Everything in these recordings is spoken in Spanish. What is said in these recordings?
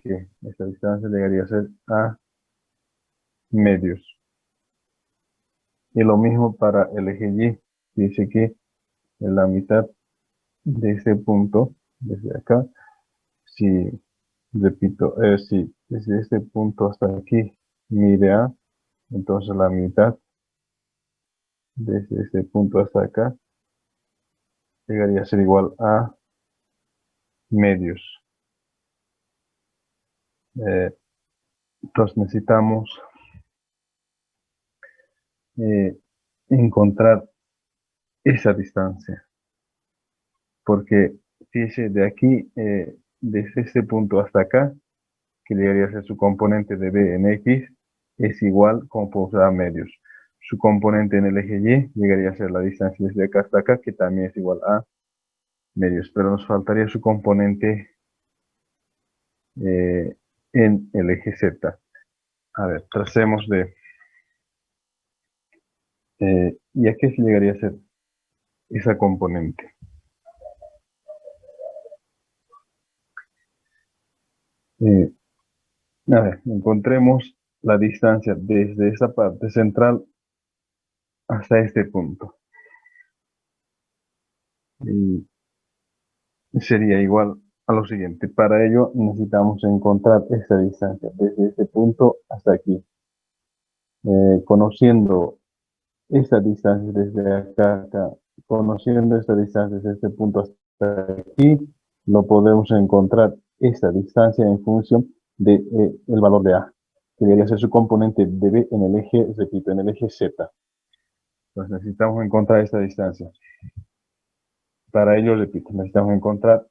que esta distancia llegaría a ser a medios. Y lo mismo para el eje Y. Dice que en la mitad de este punto, desde acá, si, repito, si desde este punto hasta aquí mide A, entonces la mitad desde este punto hasta acá llegaría a ser igual a medios. Entonces necesitamos encontrar esa distancia, porque fíjese de aquí, desde este punto hasta acá, que llegaría a ser su componente de B en X, es igual como puedo usar a medios. Su componente en el eje Y llegaría a ser la distancia desde acá hasta acá, que también es igual a medios, pero nos faltaría su componente en el eje Z. A ver, tracemos de... ¿y a qué se llegaría a ser esa componente? Eh, a ver, encontremos la distancia desde esa parte central hasta este punto. Y sería igual a lo siguiente. Para ello necesitamos encontrar esta distancia desde este punto hasta aquí. Conociendo esta distancia desde acá, acá, conociendo esta distancia desde este punto hasta aquí, lo podemos encontrar esta distancia en función de el valor de A, que debería ser su componente de B en el eje, repito, en el eje Z. Entonces necesitamos encontrar esta distancia. Para ello, repito, necesitamos encontrar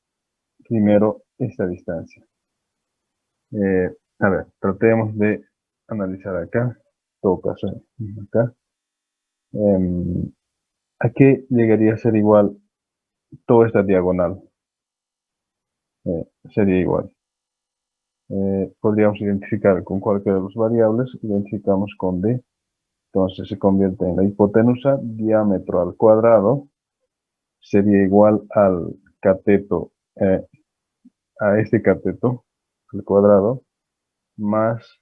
primero esta distancia. A ver, tratemos de analizar acá, en todo caso, acá. ¿A qué llegaría a ser igual toda esta diagonal? Sería igual. Podríamos identificar con cualquiera de las variables, identificamos con D, entonces se convierte en la hipotenusa, diámetro al cuadrado, sería igual al cateto, a este cateto al cuadrado, más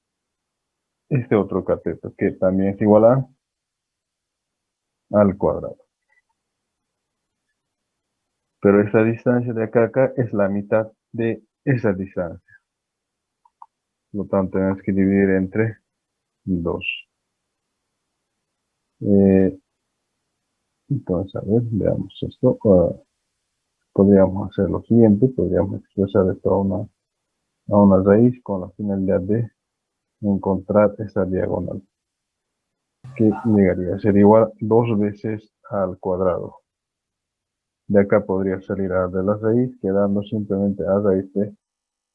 este otro cateto, que también es igual al cuadrado. Pero esta distancia de acá a acá es la mitad de esa distancia. Por lo tanto, tenemos que dividir entre 2. Entonces, a ver, veamos esto. Podríamos hacer lo siguiente, podríamos expresar esto a una raíz con la finalidad de encontrar esa diagonal, que llegaría a ser igual 2 veces al cuadrado. De acá podría salir a de la raíz, quedando simplemente a raíz de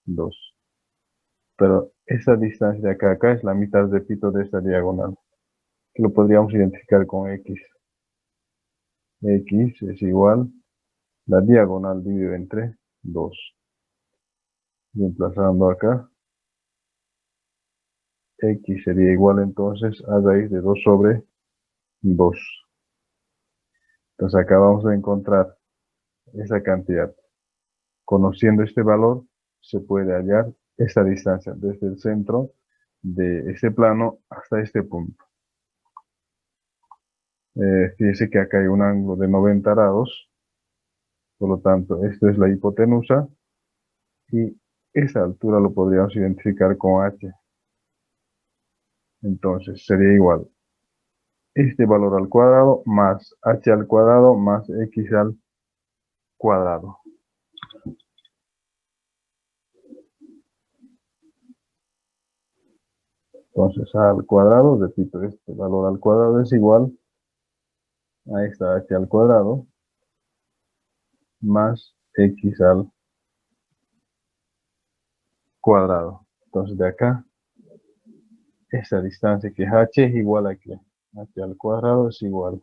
2. Pero esa distancia de acá a acá es la mitad, repito, de esta diagonal, que lo podríamos identificar con X. X es igual, la diagonal dividido entre 2. Reemplazando acá, X sería igual entonces a raíz de 2 sobre 2. Entonces acá vamos a encontrar esa cantidad. Conociendo este valor, se puede hallar esta distancia desde el centro de este plano hasta este punto. Fíjese que acá hay un ángulo de 90 grados, por lo tanto, esto es la hipotenusa y esa altura lo podríamos identificar con h. Entonces, sería igual este valor al cuadrado más h al cuadrado más x al cuadrado. Entonces, a al cuadrado, repito, este valor al cuadrado es igual a esta h al cuadrado más x al cuadrado. Entonces, de acá, esta distancia que es h es igual a que h al cuadrado es igual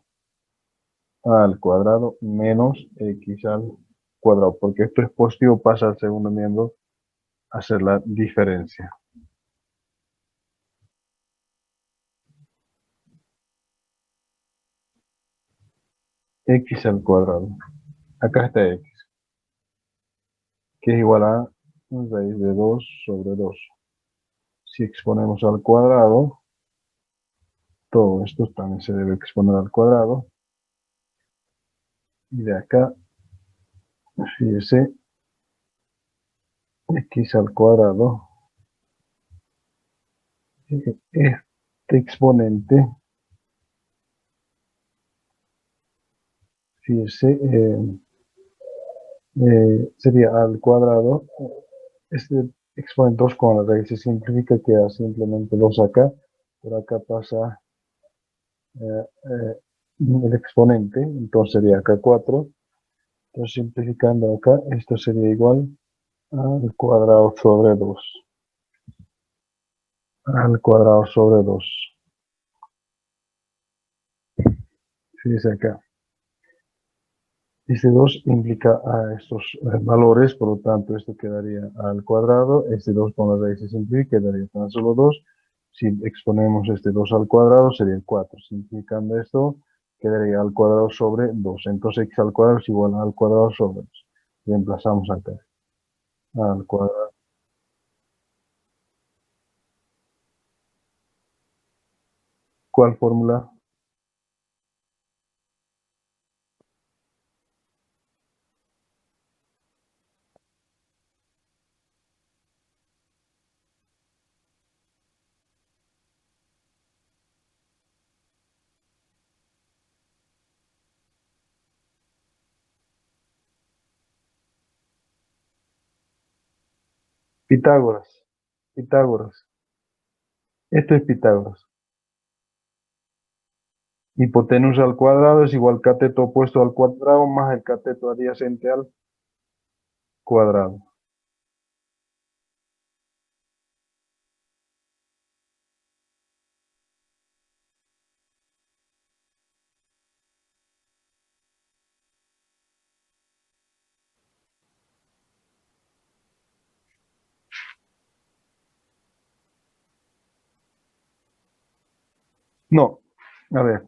a al cuadrado menos x al cuadrado. Porque esto es positivo, pasa al segundo miembro a hacer la diferencia. X al cuadrado. Acá está x, que es igual a raíz de 2 sobre 2. Si exponemos al cuadrado, todo esto también se debe exponer al cuadrado. Y de acá, fíjese, x al cuadrado, este exponente, fíjese, sería al cuadrado. Este exponente 2 con la raíz se simplifica, queda simplemente 2 acá. Por acá pasa el exponente, entonces sería acá 4. Entonces simplificando acá, esto sería igual al cuadrado sobre 2. Al cuadrado sobre 2. Fíjese acá. Este 2 implica a estos valores, por lo tanto esto quedaría al cuadrado, este 2 con la raíz se simplifica, quedaría tan solo 2. Si exponemos este 2 al cuadrado sería 4. Simplificando esto, quedaría al cuadrado sobre 2. Entonces x al cuadrado es igual al cuadrado sobre 2. Reemplazamos acá. Al cuadrado. ¿Cuál fórmula? Pitágoras. Pitágoras. Esto es Pitágoras. Hipotenusa al cuadrado es igual cateto opuesto al cuadrado más el cateto adyacente al cuadrado. No, a ver.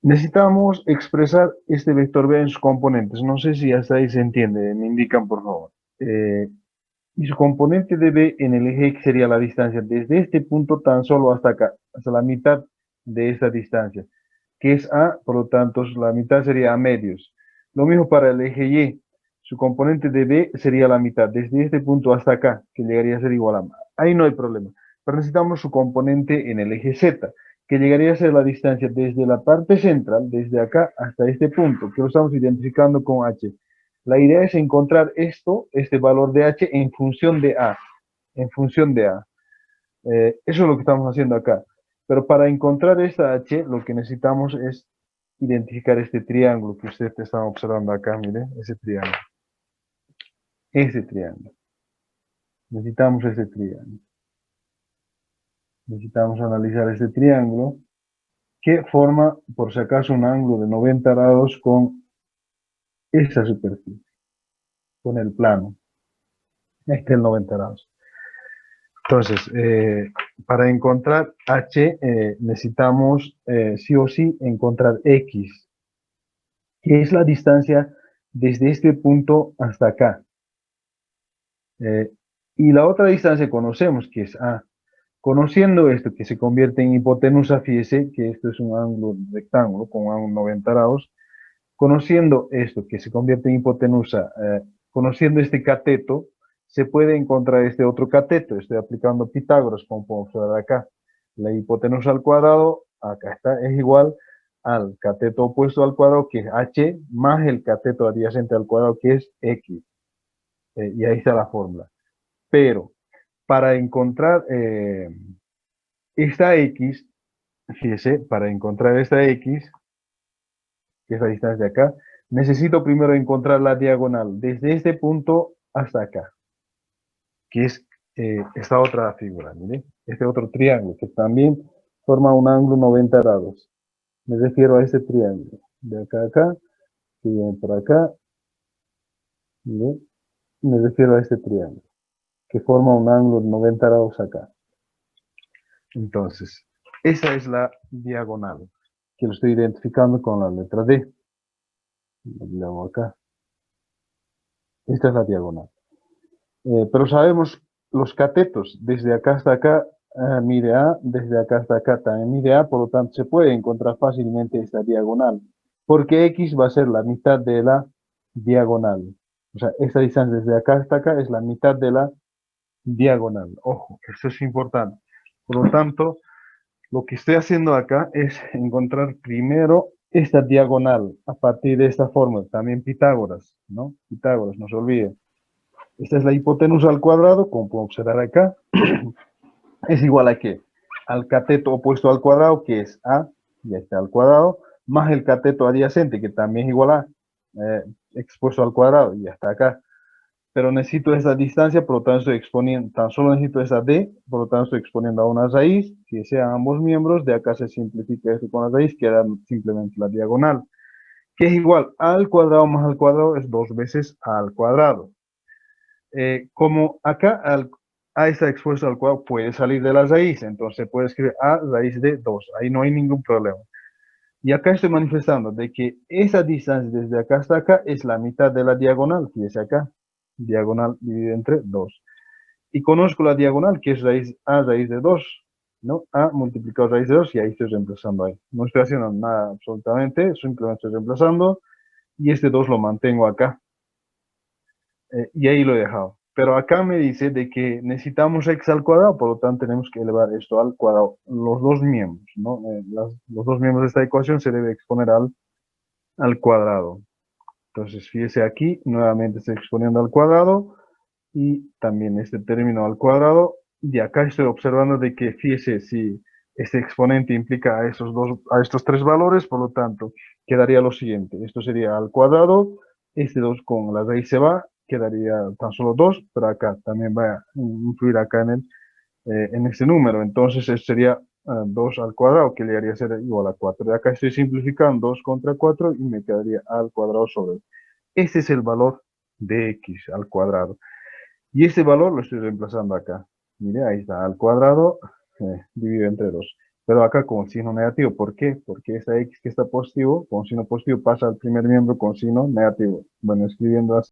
Necesitamos expresar este vector B en sus componentes. No sé si hasta ahí se entiende. Me indican, por favor. Eh, y su componente de B en el eje X sería la distancia desde este punto tan solo hasta acá, hasta la mitad de esta distancia, que es A, por lo tanto, la mitad sería A medios. Lo mismo para el eje Y. Su componente de B sería la mitad, desde este punto hasta acá, que llegaría a ser igual a A. Ahí no hay problema. Pero necesitamos su componente en el eje Z, que llegaría a ser la distancia desde la parte central, desde acá hasta este punto, que lo estamos identificando con H. La idea es encontrar esto, este valor de H, en función de A. En función de A. Eso es lo que estamos haciendo acá. Pero para encontrar esta H, lo que necesitamos es identificar este triángulo que ustedes están observando acá. Miren, ese triángulo. Ese triángulo. Necesitamos ese triángulo. Necesitamos analizar este triángulo que forma, por si acaso, un ángulo de 90 grados con esa superficie, con el plano. Este es el 90 grados. Entonces, para encontrar H, necesitamos sí o sí encontrar X, que es la distancia desde este punto hasta acá. Eh, y la otra distancia conocemos, que es A. Conociendo esto, que se convierte en hipotenusa, fíjese que esto es un ángulo rectángulo con un ángulo 90 grados. Conociendo esto, que se convierte en hipotenusa, conociendo este cateto, se puede encontrar este otro cateto. Estoy aplicando Pitágoras, como podemos ver acá. La hipotenusa al cuadrado, acá está, es igual al cateto opuesto al cuadrado, que es h, más el cateto adyacente al cuadrado, que es x. Y ahí está la fórmula. Pero para encontrar esta x, fíjese, para encontrar esta x, que es la distancia de acá, necesito primero encontrar la diagonal desde este punto hasta acá, que es esta otra figura, miren, este otro triángulo que también forma un ángulo 90 grados. Me refiero a este triángulo, de acá a acá, que viene por acá, miren, me refiero a este triángulo, que forma un ángulo 90 grados acá. Entonces, esa es la diagonal, que lo estoy identificando con la letra D. Lo hago acá. Esta es la diagonal. Pero sabemos los catetos, desde acá hasta acá mide A, desde acá hasta acá también mide A, por lo tanto se puede encontrar fácilmente esta diagonal, porque X va a ser la mitad de la diagonal. O sea, esta distancia desde acá hasta acá es la mitad de la diagonal. Ojo, eso es importante. Por lo tanto, lo que estoy haciendo acá es encontrar primero esta diagonal a partir de esta fórmula. También Pitágoras, ¿no? Pitágoras, no se olvide. Esta es la hipotenusa al cuadrado, como puedo observar acá. Es igual a qué? Al cateto opuesto al cuadrado, que es A, ya está al cuadrado, más el cateto adyacente, que también es igual a expuesto al cuadrado, y ya está acá. Pero necesito esa distancia, por lo tanto estoy exponiendo, tan solo necesito esa D, por lo tanto estoy exponiendo a una raíz, si sean ambos miembros, de acá se simplifica esto con la raíz, queda simplemente la diagonal, que es igual al cuadrado más al cuadrado, es 2 veces A al cuadrado. Como acá A está expuesto al cuadrado, puede salir de la raíz, entonces puede escribir A raíz de 2, ahí no hay ningún problema. Y acá estoy manifestando de que esa distancia desde acá hasta acá es la mitad de la diagonal, fíjese acá, diagonal dividida entre 2. Y conozco la diagonal, que es raíz A raíz de 2, ¿no? A multiplicado raíz de 2 y ahí estoy reemplazando ahí. No estoy haciendo nada absolutamente, simplemente estoy reemplazando y este 2 lo mantengo acá. Y ahí lo he dejado. Pero acá me dice de que necesitamos x al cuadrado, por lo tanto tenemos que elevar esto al cuadrado, los dos miembros, ¿no? Los dos miembros de esta ecuación se debe exponer al cuadrado. Entonces, fíjese aquí, nuevamente estoy exponiendo al cuadrado y también este término al cuadrado. Y acá estoy observando de que, fíjese, si este exponente implica a estos tres valores, por lo tanto, quedaría lo siguiente. Esto sería al cuadrado, este 2 con la raíz se va, quedaría tan solo 2, pero acá también va a influir acá en este número. Entonces, esto sería 2 al cuadrado, que le haría ser igual a 4. De acá estoy simplificando 2 contra 4 y me quedaría al cuadrado sobre. Este es el valor de x al cuadrado. Y este valor lo estoy reemplazando acá. Mire, ahí está, al cuadrado dividido entre 2. Pero acá con signo negativo. ¿Por qué? Porque esta x que está positivo, con signo positivo, pasa al primer miembro con signo negativo. Bueno, escribiendo así.